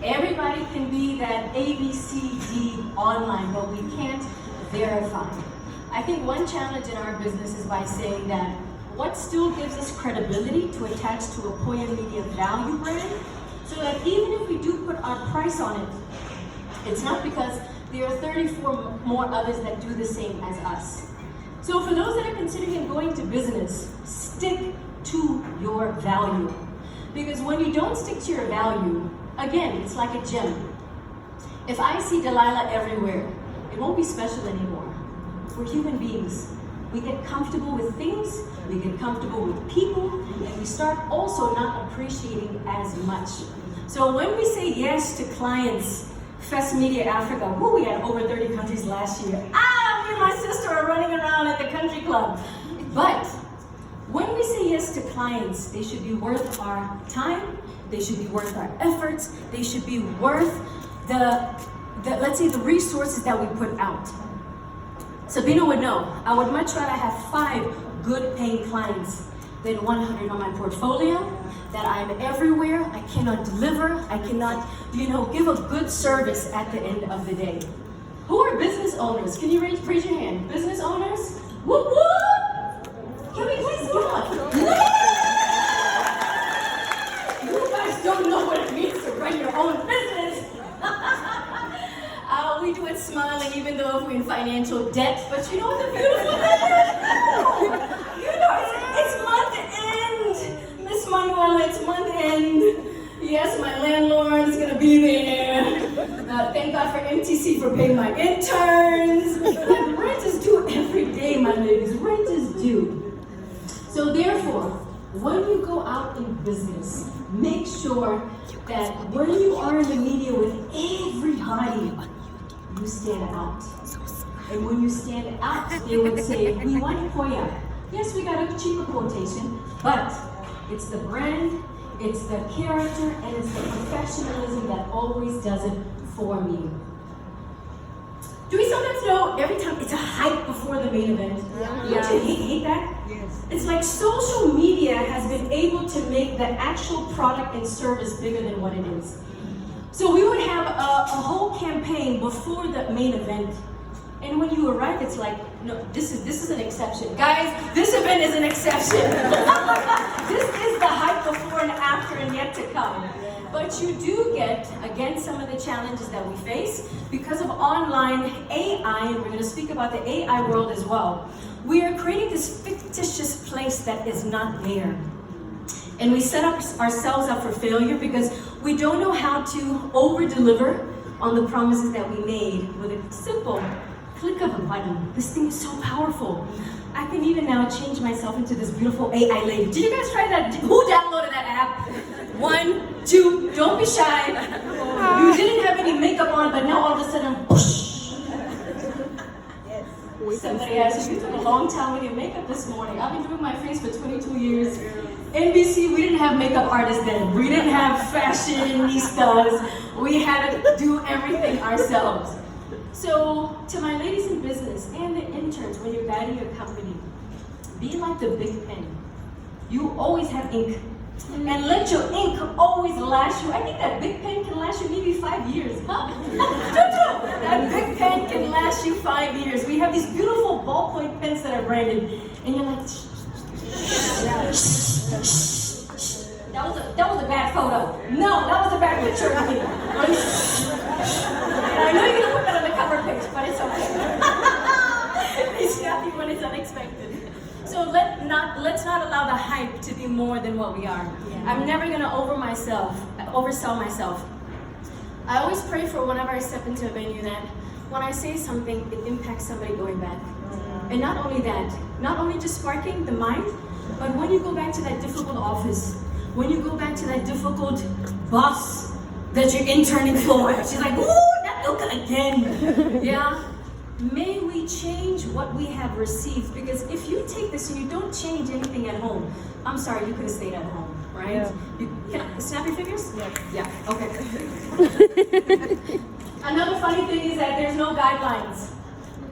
Everybody can be that ABCD online, but we can't verify. I think one challenge in our business is by saying that what still gives us credibility to attach to a Poya Media value brand, so that even if we do put our price on it, it's not because there are 34 more others that do the same as us. So for those that are considering going to business, stick to your value. Because when you don't stick to your value, again, it's like a gym. If I see Delilah everywhere, it won't be special anymore. We're human beings. We get comfortable with things, we get comfortable with people, and we start also not appreciating as much. So when we say yes to clients, Fest Media Africa, we had over 30 countries last year. Me and my sister are running around at the country club. But when we say yes to clients, they should be worth our time, they should be worth our efforts, they should be worth let's say the resources that we put out. Sabina would know, I would much rather have 5 good paying clients than 100 on my portfolio, that I'm everywhere, I cannot deliver, I cannot, give a good service at the end of the day. Who are business owners? Can you raise your hand? Business owners? Whoop whoop! Can we please come on? You guys don't know what it means to run your own business. We do it smiling even though if we're in financial debt, but you know what the beautiful thing is? It's month end. Miss Manuela, it's month end. Yes, my landlord is gonna be there. Thank God for MTC for paying my interns. Like, rent is due every day, my ladies. Rent is due. So therefore, when you go out in business, make sure that when you are in the media with everybody, you stand out. And when you stand out, they would say, we want Poya. Yes, we got a cheaper quotation, but it's the brand, it's the character, and it's the professionalism that always does it for me. Do we sometimes know every time it's a hype before the main event? Yeah. Don't you hate that? Yes. It's like social media has been able to make the actual product and service bigger than what it is. So we would have a whole campaign before the main event. And when you arrive, it's like, no, this is an exception. Guys, this event is an exception. This is the hype before and after and yet to come. But you do get, again, some of the challenges that we face because of online AI, and we're going to speak about the AI world as well. We are creating this fictitious place that is not there. And we set ourselves up for failure because we don't know how to over-deliver on the promises that we made with a simple click of a button. This thing is so powerful. I can even now change myself into this beautiful AI lady. Did you guys try that? Who downloaded that app? 1, 2, don't be shy. You didn't have any makeup on, but now all of a sudden, whoosh. Somebody asked, you took a long time with your makeup this morning. I've been doing my face for 22 years. NBC, we didn't have makeup artists then. We didn't have fashionistas. We had to do everything ourselves. So, to my ladies in business and the interns, when you're guiding your company, be like the big pen. You always have ink. And let your ink always last you. I think that big pen can last you maybe 5 years. Huh? That big pen can last you 5 years. We have these beautiful ballpoint pens that are branded. And you're like, that was a bad photo. No, that was a bad picture. I know you're gonna put that on the cover page, but it's okay. They snap you when it's unexpected. So let's not allow the hype to be more than what we are. Yeah. I'm never gonna oversell myself. I always pray for whenever I step into a venue that when I say something, it impacts somebody going back. And not only that, not only just sparking the mind, but when you go back to that difficult office, when you go back to that difficult boss that you're interning for, she's like, ooh, that look again. Yeah. May we change what we have received, because if you take this and you don't change anything at home, I'm sorry, you could have stayed at home, right? Yeah. Can I snap your fingers? Yeah, okay. Another funny thing is that there's no guidelines.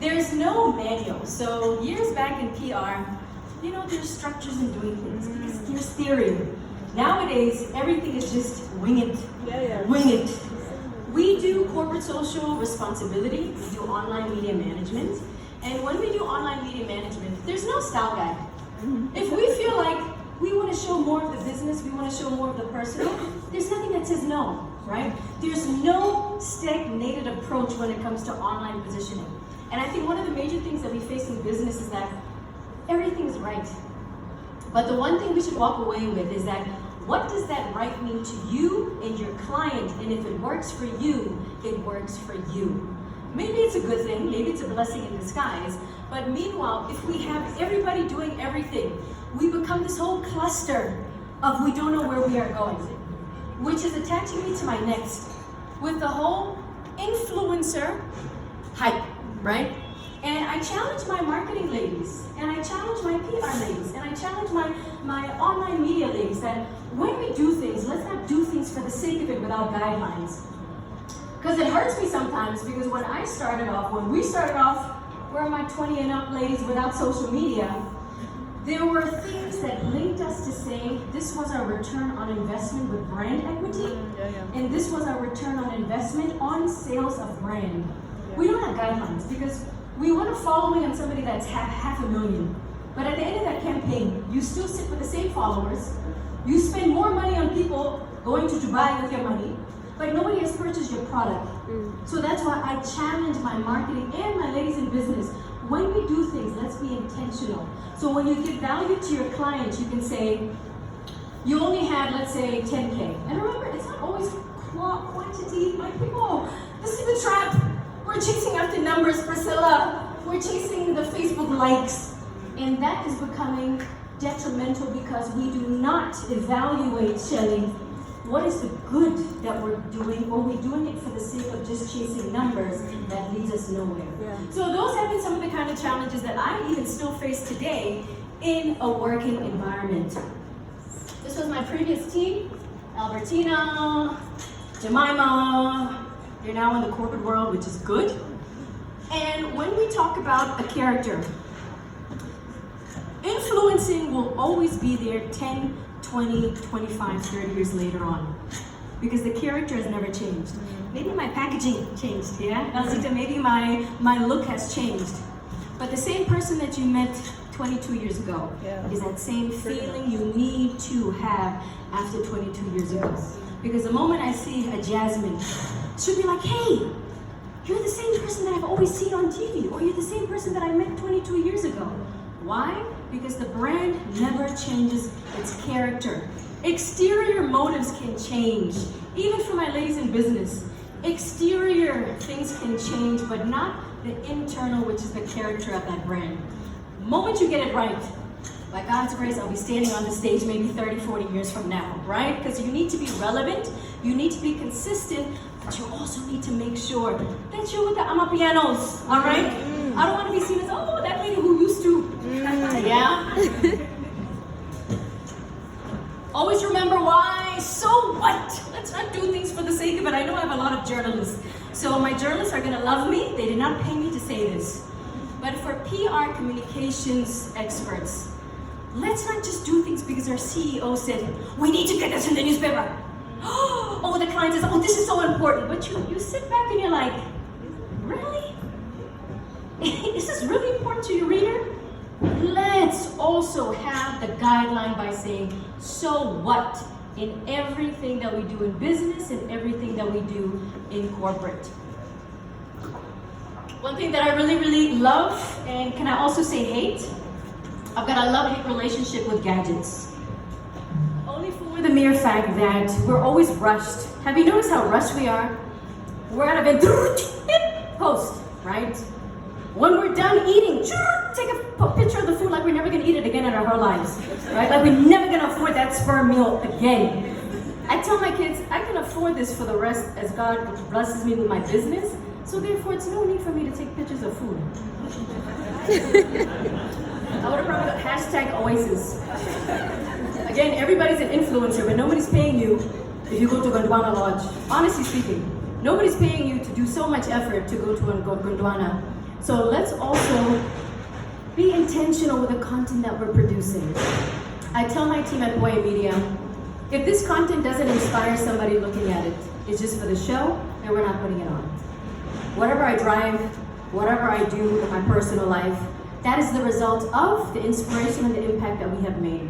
There's no manual. So years back in PR, there's structures in doing things. There's theory. Nowadays, everything is just wing it. Wing it. corporate social responsibility, we do online media management. And when we do online media management, there's no style guide. If we feel like we want to show more of the business, we want to show more of the personal, there's nothing that says no, right? There's no stagnated approach when it comes to online positioning. And I think one of the major things that we face in business is that everything's right. But the one thing we should walk away with is that what does that right mean to you and your client? And if it works for you, it works for you. Maybe it's a good thing, maybe it's a blessing in disguise, but meanwhile, if we have everybody doing everything, we become this whole cluster of we don't know where we are going, which is attaching me to my next, with the whole influencer hype, right? And I challenge my marketing ladies, and I challenge my PR ladies, and I challenge my online media ladies that when we do things, let's not do things for the sake of it without guidelines. Because it hurts me sometimes, because when we started off, we're my 20 and up ladies without social media, there were things that linked us to saying this was our return on investment with brand equity, and this was our return on investment on sales of brand. We don't have guidelines because we want a following on somebody that's half a million. But at the end of that campaign, you still sit with the same followers, you spend more money on people going to Dubai with your money, but nobody has purchased your product. So that's why I challenge my marketing and my ladies in business. When we do things, let's be intentional. So when you give value to your clients, you can say, you only had, let's say, 10K. And remember, it's not always quantity. My people, this is the trap. We're chasing after numbers, Priscilla. We're chasing the Facebook likes. And that is becoming detrimental because we do not evaluate, Shelley, what is the good that we're doing, or we're doing it for the sake of just chasing numbers that leads us nowhere. So those have been some of the kind of challenges that I even still face today in a working environment. This was my previous team, Albertina, Jemima. They're now in the corporate world, which is good. And when we talk about a character, influencing will always be there 10, 20, 25, 30 years later on. Because the character has never changed. Maybe my packaging changed, yeah? Alzita, maybe my look has changed. But the same person that you met 22 years ago is that same feeling you need to have after 22 years ago. Because the moment I see a Jasmine, she'll be like, hey, you're the same person that I've always seen on TV, or you're the same person that I met 22 years ago. Why? Because the brand never changes its character. Exterior motives can change. Even for my ladies in business, exterior things can change, but not the internal, which is the character of that brand. The moment you get it right, by God's grace, I'll be standing on the stage maybe 30, 40 years from now, right? Because you need to be relevant, you need to be consistent, but you also need to make sure that you're with the Amapianos, all right? I don't want to be seen as, oh, that lady who used to. Yeah? Always remember why. So what? Let's not do things for the sake of it. I know I have a lot of journalists. So my journalists are going to love me. They did not pay me to say this. But for PR communications experts, let's not just do things because our CEO said, we need to get this in the newspaper. Oh, the client says, oh, this is so important. But you sit back and you're like, really? Is this really important to your reader? Let's also have the guideline by saying, so what? In everything that we do in business and everything that we do in corporate. One thing that I really, really love, and can I also say hate? I've got a love-hate relationship with gadgets. Only for the mere fact that we're always rushed. Have you noticed how rushed we are? We're at a event, post, right? When we're done eating, take a picture of the food like we're never gonna eat it again in our whole lives, right? Like we're never gonna afford that sperm meal again. I tell my kids, I can afford this for the rest as God blesses me with my business, so therefore it's no need for me to take pictures of food. I would have brought up hashtag Oasis. Again, everybody's an influencer, but nobody's paying you if you go to Gondwana Lodge. Honestly speaking, nobody's paying you to do so much effort to go to Gondwana. So let's also be intentional with the content that we're producing. I tell my team at Boya Media, if this content doesn't inspire somebody looking at it, is just for the show, and we're not putting it on. Whatever I drive, whatever I do in my personal life, that is the result of the inspiration and the impact that we have made.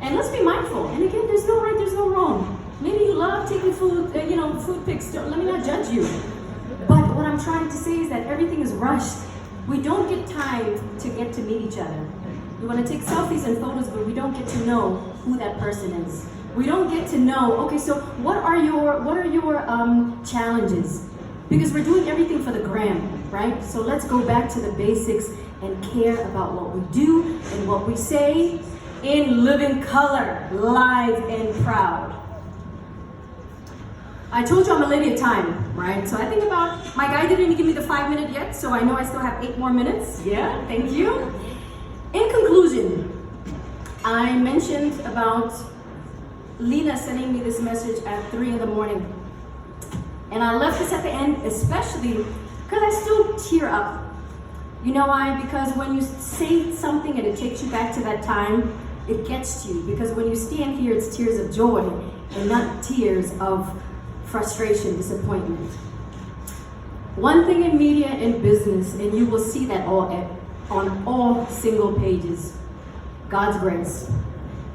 And let's be mindful. And again, there's no right, there's no wrong. Maybe you love taking food, food pics. Let me not judge you. But what I'm trying to say is that everything is rushed. We don't get time to get to meet each other. We want to take selfies and photos, but we don't get to know who that person is. We don't get to know, okay, so what are your challenges? Because we're doing everything for the gram, right? So let's go back to the basics and care about what we do and what we say in living color, live and proud. I told you I'm a lady of time, right? So I think about, my guy didn't even give me the 5 minute yet, so I know I still have 8 more minutes. Yeah, thank you. In conclusion, I mentioned about Lena sending me this message at 3 in the morning. And I left this at the end, especially because I still tear up. You know why? Because when you say something and it takes you back to that time, it gets to you. Because when you stand here, it's tears of joy and not tears of frustration, disappointment. One thing in media and business, and you will see that on all single pages, God's grace.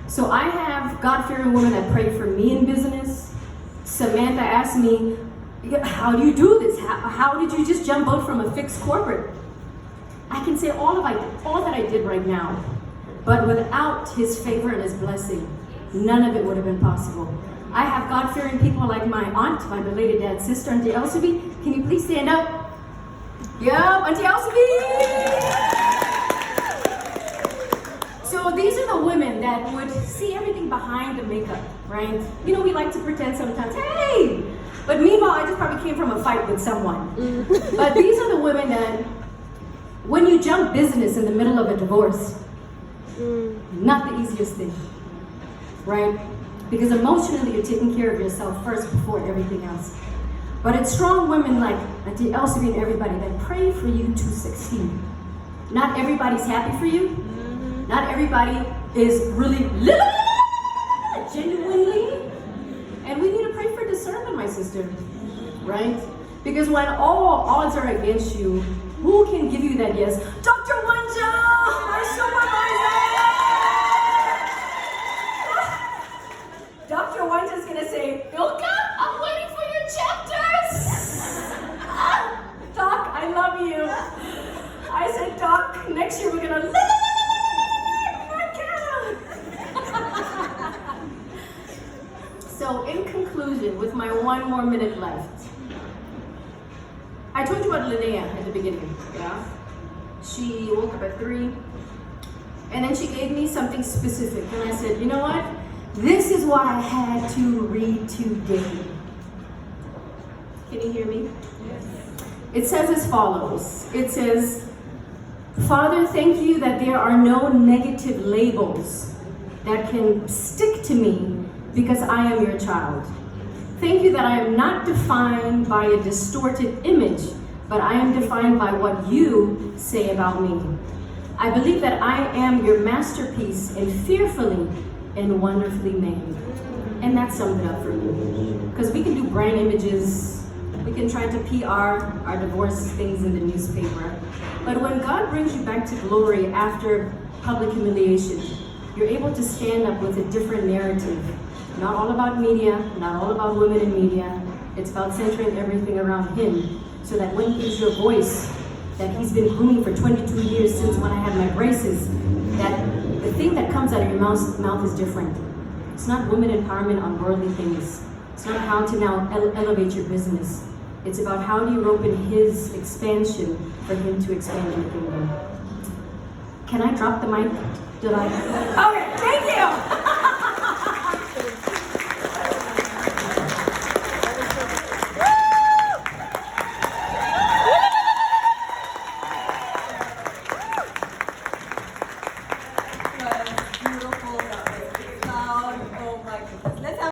So I have God-fearing women that pray for me in business. Samantha asked me, how do you do this? How did you just jump out from a fixed corporate? I can say all that I did right now, but without his favor and his blessing, none of it would have been possible. I have God-fearing people like my aunt, my belated dad's sister, Auntie Elsaby. Can you please stand up? Yeah, Auntie Elsaby! So these are the women that would see everything behind the makeup, right? You know, we like to pretend sometimes, hey! But meanwhile, I just probably came from a fight with someone. But these are the women that, when you jump business in the middle of a divorce, not the easiest thing, right? Because emotionally, you're taking care of yourself first before everything else. But it's strong women like Auntie Elsaby and everybody that pray for you to succeed. Not everybody's happy for you. Not everybody is really genuinely. And we need to pray for discernment, my sister, right? Because when all odds are against you, who can give you that yes? Dr. Wanja, my supervisor! Dr. Wanja's gonna say, Ilka, I'm waiting for your chapters! Doc, I love you. I said, Doc, next year we're gonna So in conclusion, with my 1 more minute left, I told you about Linnea at the beginning, yeah? She woke up at 3, and then she gave me something specific, and I said, you know what? This is what I had to read today. Can you hear me? Yes. It says as follows. It says, Father, thank you that there are no negative labels that can stick to me because I am your child. Thank you that I am not defined by a distorted image, but I am defined by what you say about me. I believe that I am your masterpiece and fearfully and wonderfully made. And that summed it up for me. Because we can do brand images, we can try to PR our divorce things in the newspaper. But when God brings you back to glory after public humiliation, you're able to stand up with a different narrative. Not all about media, not all about women in media. It's about centering everything around him so that when he is your voice that he's been grooming for 22 years since when I had my braces, that the thing that comes out of your mouth is different. It's not women empowerment on worldly things. It's not how to now elevate your business. It's about how do you open his expansion for him to expand your kingdom. Can I drop the mic? Did I? Okay, thank you.